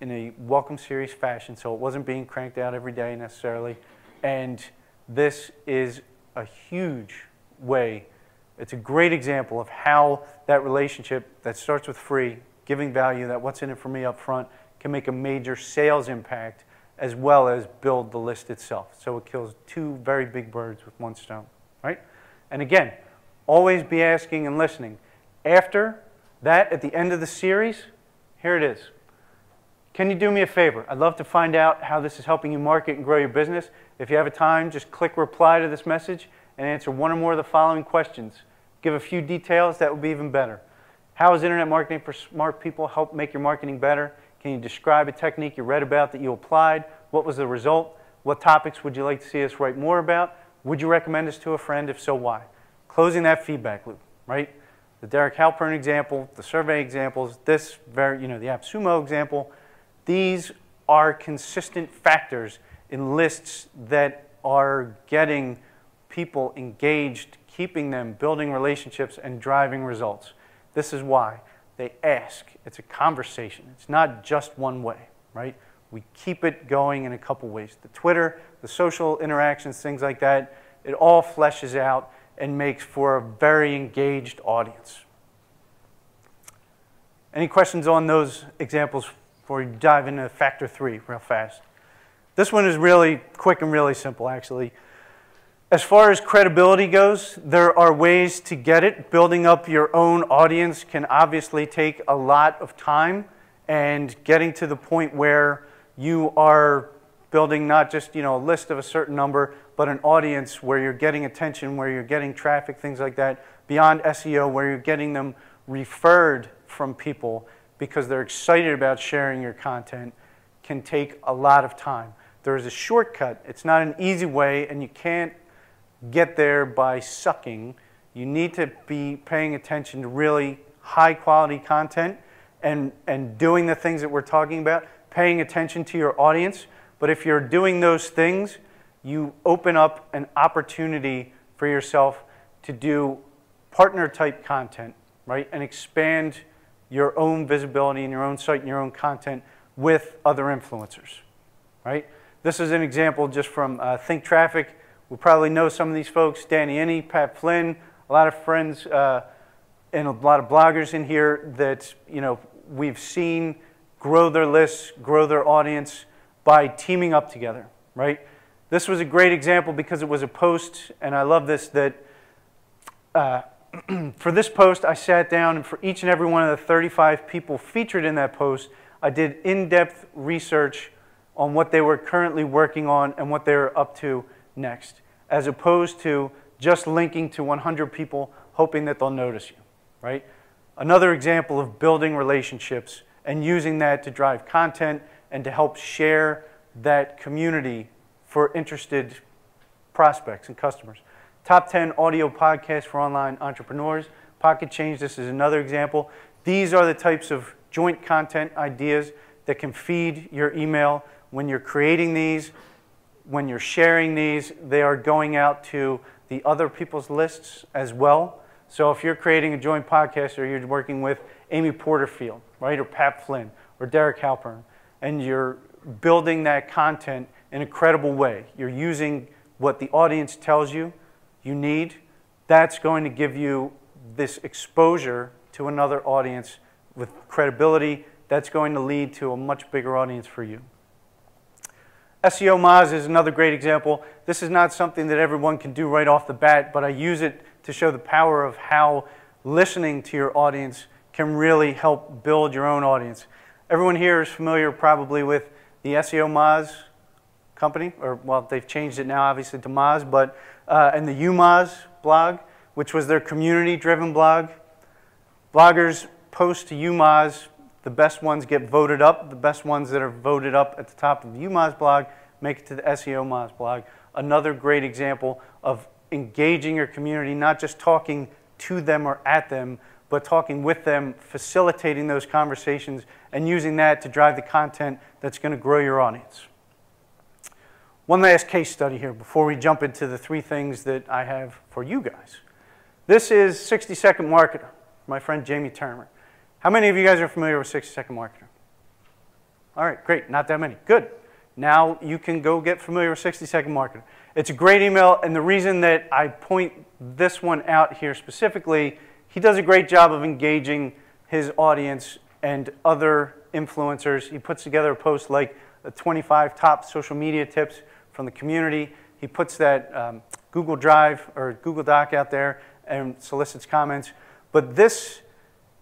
in a welcome series fashion, so it wasn't being cranked out every day necessarily. And this is a huge way, it's a great example of how that relationship that starts with free, giving value, that what's in it for me up front, can make a major sales impact as well as build the list itself. So it kills two very big birds with one stone, right? And again, always be asking and listening. After that, at the end of the series, here it is. Can you do me a favor? I'd love to find out how this is helping you market and grow your business. If you have a time, just click reply to this message and answer one or more of the following questions. Give a few details, that would be even better. How has internet marketing for smart people helped make your marketing better? Can you describe a technique you read about that you applied? What was the result? What topics would you like to see us write more about? Would you recommend us to a friend? If so, why? Closing that feedback loop, right? The Derek Halpern example, the survey examples, this the AppSumo example, these are consistent factors in lists that are getting people engaged, keeping them, building relationships, and driving results. This is why they ask. It's a conversation. It's not just one way, right? We keep it going in a couple ways. The Twitter, the social interactions, things like that, it all fleshes out and makes for a very engaged audience. Any questions on those examples before we dive into factor 3 real fast? This one is really quick and really simple, actually. As far as credibility goes, there are ways to get it. Building up your own audience can obviously take a lot of time, and getting to the point where you are building not just a list of a certain number, but an audience where you're getting attention, where you're getting traffic, things like that, beyond SEO, where you're getting them referred from people because they're excited about sharing your content, can take a lot of time. There is a shortcut. It's not an easy way, and you can't get there by sucking. You need to be paying attention to really high quality content and doing the things that we're talking about, paying attention to your audience. But if you're doing those things, you open up an opportunity for yourself to do partner type content, right? And expand your own visibility in your own site and your own content with other influencers, right? This is an example just from Think Traffic. We probably know some of these folks, Danny Inney, Pat Flynn, a lot of friends and a lot of bloggers in here that we've seen grow their lists, grow their audience by teaming up together, right? This was a great example because it was a post, and I love this, that for this post I sat down, and for each and every one of the 35 people featured in that post, I did in-depth research on what they were currently working on and what they were up to next, as opposed to just linking to 100 people hoping that they'll notice you, right? Another example of building relationships and using that to drive content and to help share that community for interested prospects and customers. Top 10 audio podcasts for online entrepreneurs. Pocket Change, this is another example. These are the types of joint content ideas that can feed your email. When you're creating these, when you're sharing these, they are going out to the other people's lists as well. So if you're creating a joint podcast, or you're working with Amy Porterfield, right, or Pat Flynn, or Derek Halpern, and you're building that content in a credible way, you're using what the audience tells you you need, that's going to give you this exposure to another audience with credibility. That's going to lead to a much bigger audience for you. SEO Moz is another great example. This is not something that everyone can do right off the bat, but I use it to show the power of how listening to your audience can really help build your own audience. Everyone here is familiar probably with the SEO Moz company, or well, they've changed it now obviously to Moz, but and the Yumas Blog, which was their community-driven blog. Bloggers post to Yumas. The best ones get voted up. The best ones that are voted up at the top of the Yumas Blog make it to the SEO Moz Blog. Another great example of engaging your community, not just talking to them or at them, but talking with them, facilitating those conversations, and using that to drive the content that's going to grow your audience. One last case study here before we jump into the 3 things that I have for you guys. This is 60-Second Marketer, my friend Jamie Turner. How many of you guys are familiar with 60-Second Marketer? All right, great, not that many. Good. Now you can go get familiar with 60-Second Marketer. It's a great email, and the reason that I point this one out here specifically, he does a great job of engaging his audience and other influencers. He puts together a post like the 25 top social media tips from the community. He puts that Google Drive or Google Doc out there and solicits comments. But this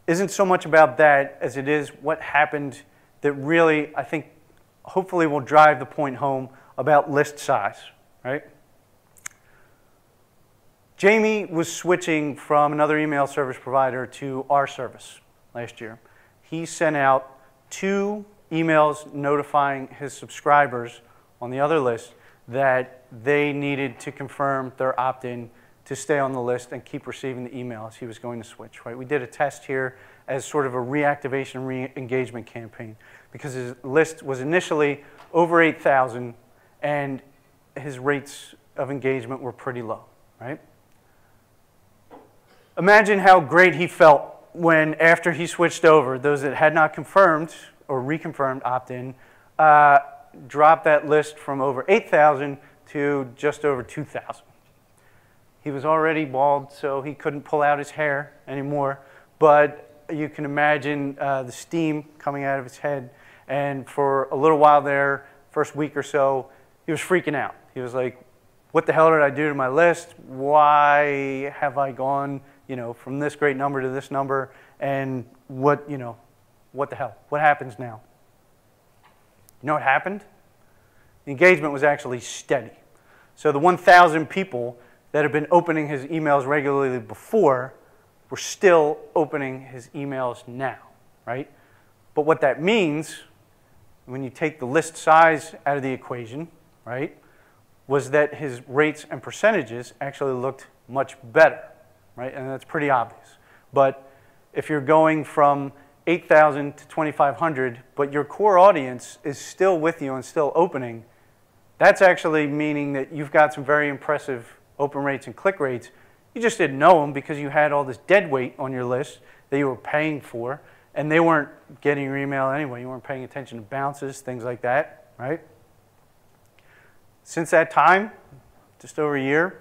isn't so much about that as it is what happened that really, I think, hopefully will drive the point home about list size, right? Jamie was switching from another email service provider to our service last year. He sent out 2 emails notifying his subscribers on the other list that they needed to confirm their opt-in to stay on the list and keep receiving the email as he was going to switch, right? We did a test here as sort of a reactivation, re-engagement campaign because his list was initially over 8,000 and his rates of engagement were pretty low, right? Imagine how great he felt when, after he switched over, those that had not confirmed or reconfirmed opt-in dropped that list from over 8,000 to just over 2,000. He was already bald, so he couldn't pull out his hair anymore, but you can imagine the steam coming out of his head. And for a little while there, first week or so, he was freaking out. He was like, what the hell did I do to my list? Why have I gone, from this great number to this number? And what the hell? What happens now? You know what happened? The engagement was actually steady. So the 1,000 people that had been opening his emails regularly before were still opening his emails now, right? But what that means, when you take the list size out of the equation, right, was that his rates and percentages actually looked much better, right? And that's pretty obvious. But if you're going from 8,000 to 2,500, but your core audience is still with you and still opening, that's actually meaning that you've got some very impressive open rates and click rates. You just didn't know them because you had all this dead weight on your list that you were paying for, and they weren't getting your email anyway. You weren't paying attention to bounces, things like that, right? Since that time, just over a year,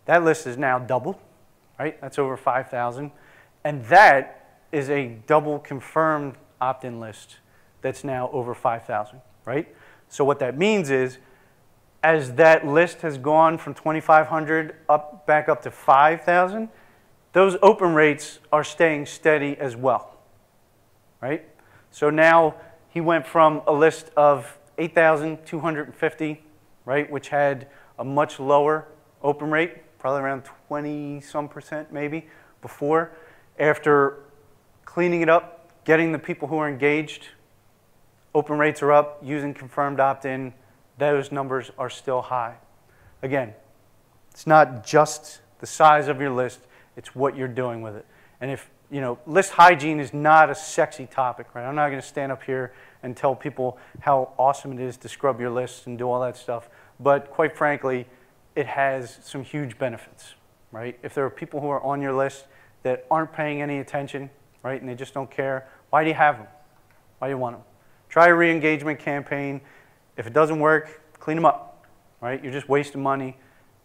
that list is now doubled, right? That's over 5,000. And that is a double confirmed opt-in list that's now over 5,000, right? So what that means is, as that list has gone from 2,500 back up to 5,000, those open rates are staying steady as well, right? So now he went from a list of 8,250, right, which had a much lower open rate, probably around 20-some% maybe before. After cleaning it up, getting the people who are engaged, open rates are up, using confirmed opt-in, those numbers are still high. Again, it's not just the size of your list, it's what you're doing with it. And if, list hygiene is not a sexy topic, right? I'm not going to stand up here and tell people how awesome it is to scrub your lists and do all that stuff. But quite frankly, it has some huge benefits, right? If there are people who are on your list that aren't paying any attention, right, and they just don't care, why do you have them? Why do you want them? Try a re-engagement campaign. If it doesn't work, clean them up, right? You're just wasting money,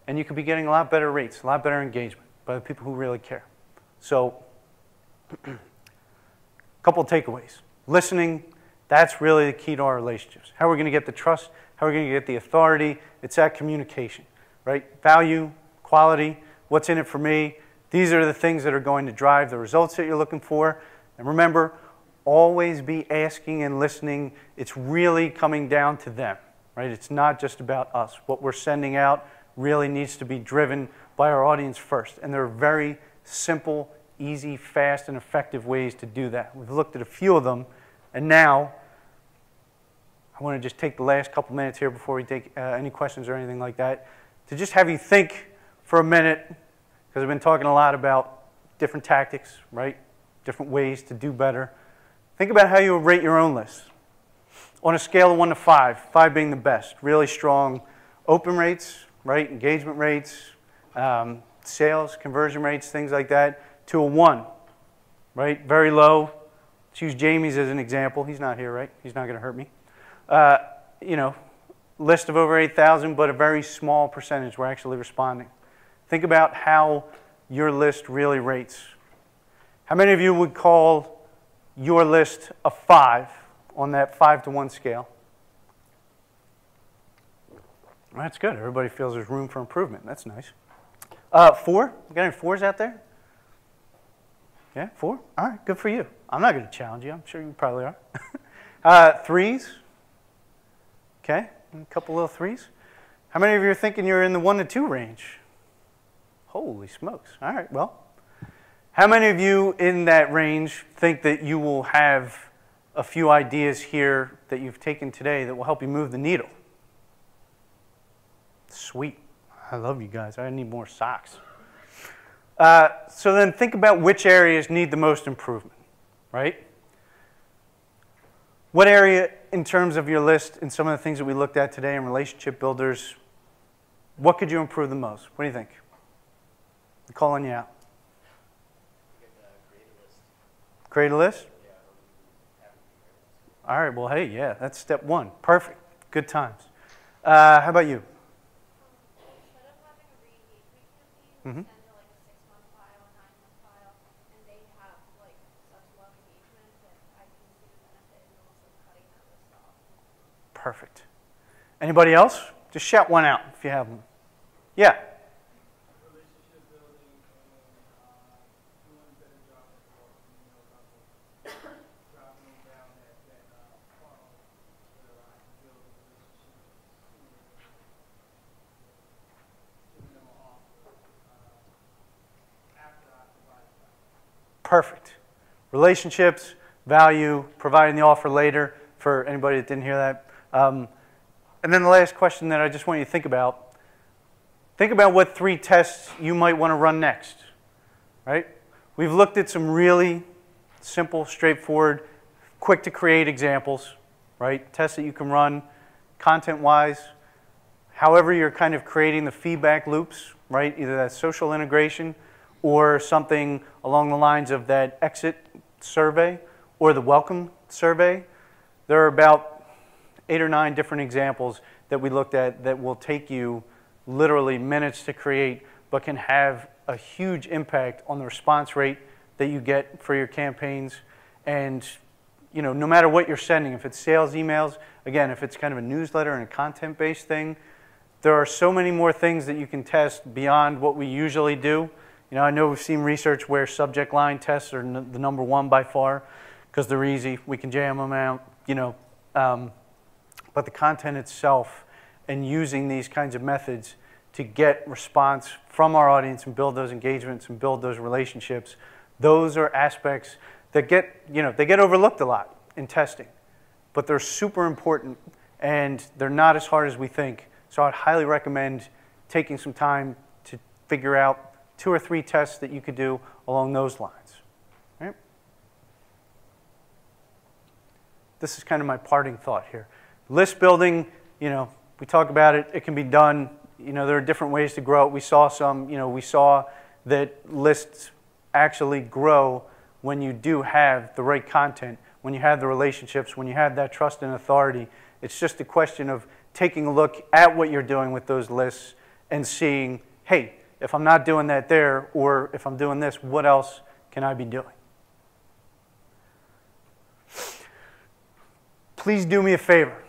and you could be getting a lot better rates, a lot better engagement by the people who really care. So, a couple of takeaways. Listening That's really the key to our relationships. How we're going to get the trust, how we're going to get the authority. It's that communication, right? Value, quality, what's in it for me. These are the things that are going to drive the results that you're looking for. And remember, always be asking and listening. It's really coming down to them, right? It's not just about us. What we're sending out really needs to be driven by our audience first. And there are very simple, easy, fast, and effective ways to do that. We've looked at a few of them, and now I want to just take the last couple minutes here before we take any questions or anything like that, to just have you think for a minute, because I've been talking a lot about different tactics, right? Different ways to do better. Think about how you would rate your own list. On a scale of 1 to 5, 5 being the best, really strong open rates, right? Engagement rates, sales, conversion rates, things like that, to a 1, right? Very low. Let's use Jamie's as an example. He's not here, right? He's not going to hurt me. You know, list of over 8,000, but a very small percentage were actually responding. Think about how your list really rates. How many of you would call your list a 5 on that 5 to 1 scale? That's good. Everybody feels there's room for improvement. That's nice. 4? You got any 4s out there? Yeah, 4? All right, good for you. I'm not going to challenge you. I'm sure you probably are. 3s? Okay, a couple little 3s. How many of you are thinking you're in the 1 to 2 range? Holy smokes. All right, well. How many of you in that range think that you will have a few ideas here that you've taken today that will help you move the needle? Sweet. I love you guys. I need more socks. So then think about which areas need the most improvement, right? What area in terms of your list and some of the things that we looked at today in relationship builders, what could you improve the most? What do you think? I'm calling you out. Create a list? All right, well, hey, yeah, that's step 1. Perfect. Good times. How about you? Instead of having a re-engagement campaign, send like a 6-month file, a 9-month file, and they have like such low engagement that I can see the benefit in also cutting that list off. Perfect. Anybody else? Just shout one out if you have them. Yeah. Relationship building and doing a better job at driving them down that funnel where I can build a relationship sooner, giving them an offer after I provide value. Perfect. Relationships, value, providing the offer later for anybody that didn't hear that. And then the last question that I just want you to think about what 3 tests you might want to run next, right? We've looked at some really simple, straightforward, quick to create examples, right? Tests that you can run content-wise, however you're kind of creating the feedback loops, right? Either that social integration or something along the lines of that exit survey or the welcome survey. There are about 8 or 9 different examples that we looked at that will take you literally minutes to create, but can have a huge impact on the response rate that you get for your campaigns. And you know, no matter what you're sending, if it's sales emails, again, if it's kind of a newsletter and a content-based thing, there are so many more things that you can test beyond what we usually do. You know, I know we've seen research where subject line tests are the number 1 by far because they're easy. We can jam them out, you know. But the content itself and using these kinds of methods to get response from our audience and build those engagements and build those relationships, those are aspects that get, you know, they get overlooked a lot in testing. But they're super important and they're not as hard as we think. So I'd highly recommend taking some time to figure out 2 or 3 tests that you could do along those lines. Right? This is kind of my parting thought here. List building, you know, we talk about it, it can be done. You know, there are different ways to grow it. We saw some, you know, we saw that lists actually grow when you do have the right content, when you have the relationships, when you have that trust and authority. It's just a question of taking a look at what you're doing with those lists and seeing, hey, if I'm not doing that there, or if I'm doing this, what else can I be doing? please do me a favor.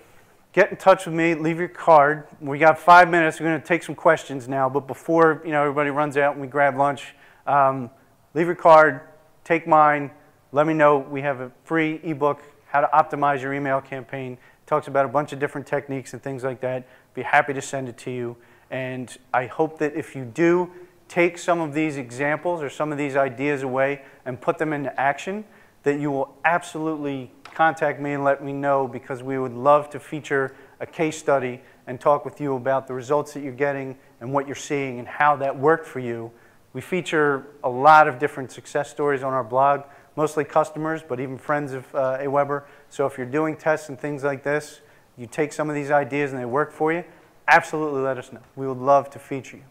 Get in touch with me, leave your card. We got 5 minutes. We're going to take some questions now, but before everybody runs out and we grab lunch, leave your card, take mine, let me know. We have a free ebook, How to Optimize Your Email Campaign. It talks about a bunch of different techniques and things like that. Be happy to send it to you. And I hope that if you do take some of these examples or some of these ideas away and put them into action, that you will absolutely contact me and let me know, because we would love to feature a case study and talk with you about the results that you're getting and what you're seeing and how that worked for you. We feature a lot of different success stories on our blog, mostly customers, but even friends of Aweber. So if you're doing tests and things like this, you take some of these ideas and they work for you, absolutely let us know. We would love to feature you.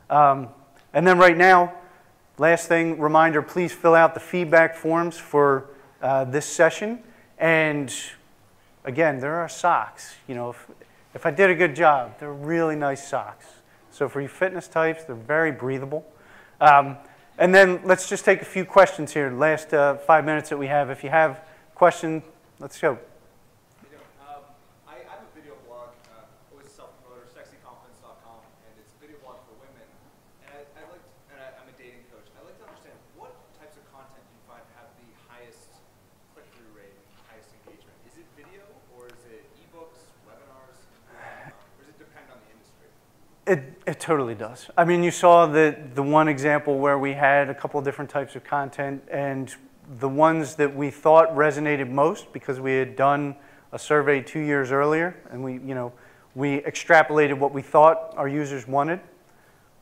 And then right now, last thing, reminder, please fill out the feedback forms for this session. And again, there are socks. If I did a good job, they're really nice socks. So for you fitness types, they're very breathable. And then let's just take a few questions here. Last 5 minutes that we have. If you have a question, let's go. I have a video blog, always self-promoter, sexyconfidence.com, and it's a video blog for women. And I'm a dating coach. I'd like to understand what types of content you find have the highest click-through rate, highest engagement. Is it video, or is it ebooks, webinars, or does it depend on the industry? It totally does. I mean, you saw the one example where we had a couple of different types of content, and the ones that we thought resonated most, because we had done a survey 2 years earlier, and we extrapolated what we thought our users wanted,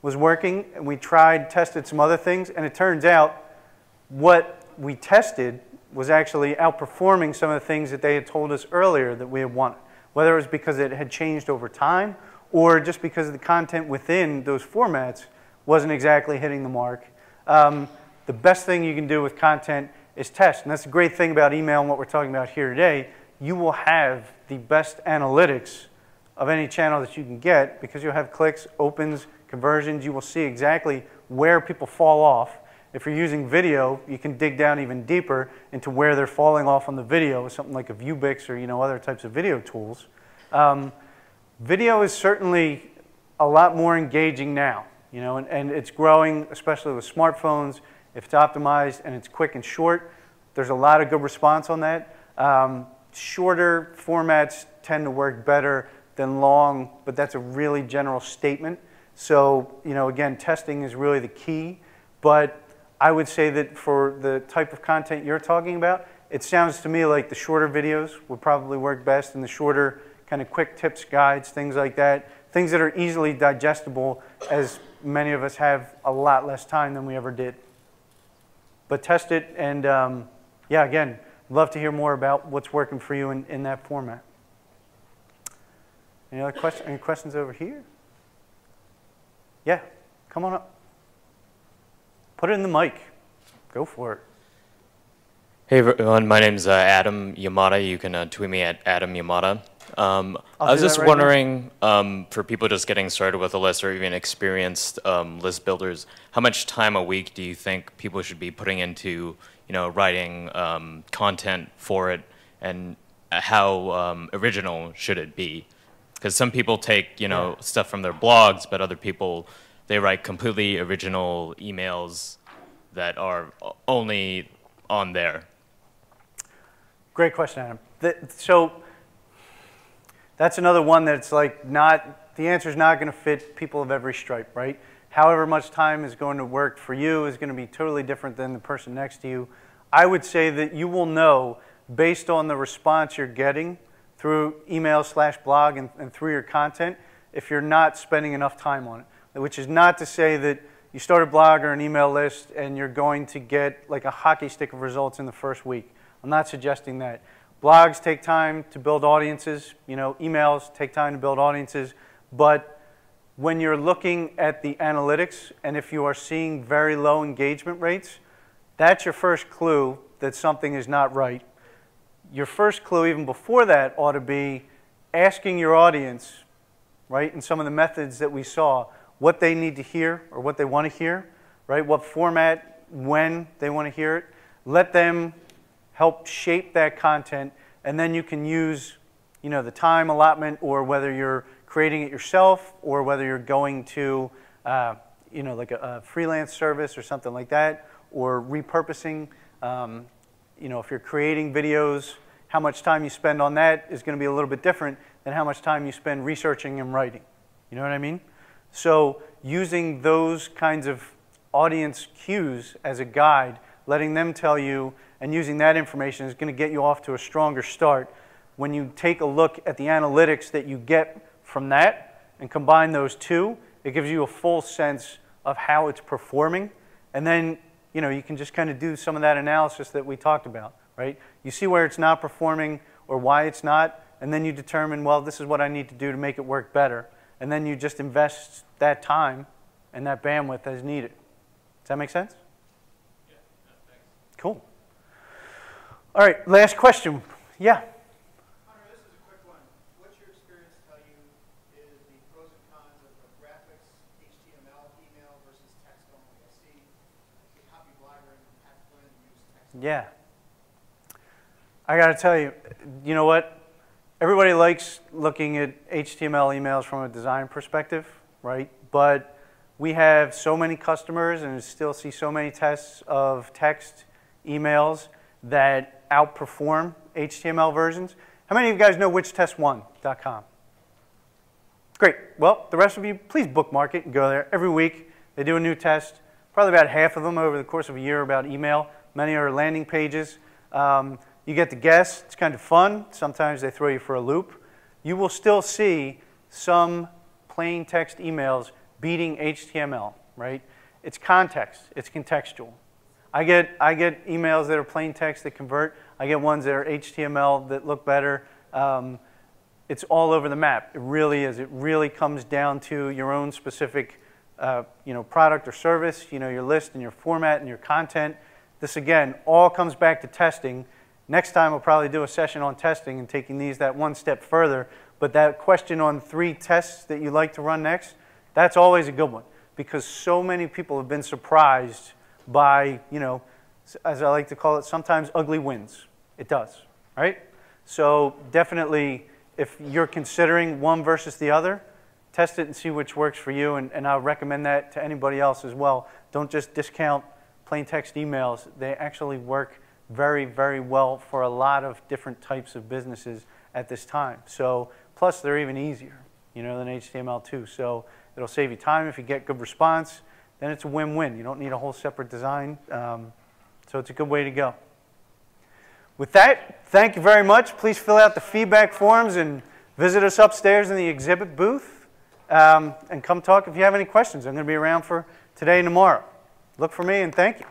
was working, and we tested some other things, and it turns out what we tested was actually outperforming some of the things that they had told us earlier that we had wanted, whether it was because it had changed over time or just because the content within those formats wasn't exactly hitting the mark. The best thing you can do with content is test, and that's the great thing about email and what we're talking about here today. You will have the best analytics of any channel that you can get, because you'll have clicks, opens, conversions. You will see exactly where people fall off. If you're using video, you can dig down even deeper into where they're falling off on the video with something like a Vubix or other types of video tools. Video is certainly a lot more engaging now, and it's growing, especially with smartphones. If it's optimized and it's quick and short, there's a lot of good response on that. Shorter formats tend to work better than long, but that's a really general statement. So, again, testing is really the key. But I would say that for the type of content you're talking about, it sounds to me like the shorter videos would probably work best, and the shorter kind of quick tips, guides, things like that, things that are easily digestible, as many of us have a lot less time than we ever did. But test it, and yeah, again, love to hear more about what's working for you in that format. Any other questions? Any questions over here? Yeah, come on up. Put it in the mic. Go for it. Hey everyone, my name's Adam Yamada. You can tweet me at Adam Yamada. I was just wondering, for people just getting started with a list, or even experienced list builders, how much time a week do you think people should be putting into, writing content for it, and how original should it be? Because some people take, stuff from their blogs, but other people, they write completely original emails that are only on there. Great question, Adam. So that's another one that's like the answer is not going to fit people of every stripe, right? However much time is going to work for you is going to be totally different than the person next to you. I would say that you will know based on the response you're getting through email/blog and through your content if you're not spending enough time on it, which is not to say that you start a blog or an email list and you're going to get like a hockey stick of results in the first week. I'm not suggesting that. Blogs take time to build audiences, emails take time to build audiences, but when you're looking at the analytics and if you are seeing very low engagement rates, that's your first clue that something is not right. Your first clue, even before that, ought to be asking your audience, right, in some of the methods that we saw, what they need to hear or what they want to hear, right, what format, when they want to hear it. Let them help shape that content, and then you can use, the time allotment, or whether you're creating it yourself, or whether you're going to, like a freelance service or something like that, or repurposing. If you're creating videos, how much time you spend on that is going to be a little bit different than how much time you spend researching and writing. You know what I mean? So using those kinds of audience cues as a guide, letting them tell you, and using that information is going to get you off to a stronger start. When you take a look at the analytics that you get from that and combine those two, it gives you a full sense of how it's performing. And then, you can just kind of do some of that analysis that we talked about, right? You see where it's not performing or why it's not, and then you determine, well, this is what I need to do to make it work better. And then you just invest that time and that bandwidth as needed. Does that make sense? Yeah, no, thanks. Cool. All right, last question. Yeah? Hunter, this is a quick one. What's your experience tell you is the pros and cons of the graphics, HTML, email versus text only? I see the Copyblogger and Pat Flynn use text only. Yeah. I got to tell you, you know what? Everybody likes looking at HTML emails from a design perspective, right? But we have so many customers and still see so many tests of text emails that outperform HTML versions. How many of you guys know whichtestwon.com? Great. Well, the rest of you, please bookmark it and go there. Every week they do a new test. Probably about half of them over the course of a year about email. Many are landing pages. You get to guess. It's kind of fun. Sometimes they throw you for a loop. You will still see some plain text emails beating HTML, right? It's context. It's contextual. I get emails that are plain text that convert. I get ones that are HTML that look better. It's all over the map. It really is. It really comes down to your own specific product or service, your list and your format and your content. This, again, all comes back to testing. Next time, I'll probably do a session on testing and taking these that one step further. But that question on 3 tests that you like to run next, that's always a good one, because so many people have been surprised by, as I like to call it, sometimes ugly wins. It does, right? So definitely, if you're considering one versus the other, test it and see which works for you, and I'll recommend that to anybody else as well. Don't just discount plain text emails. They actually work very, very well for a lot of different types of businesses at this time. So, plus they're even easier, than HTML too. So it'll save you time if you get good response. Then it's a win-win. You don't need a whole separate design. So it's a good way to go. With that, thank you very much. Please fill out the feedback forms and visit us upstairs in the exhibit booth. And come talk if you have any questions. I'm going to be around for today and tomorrow. Look for me, and thank you.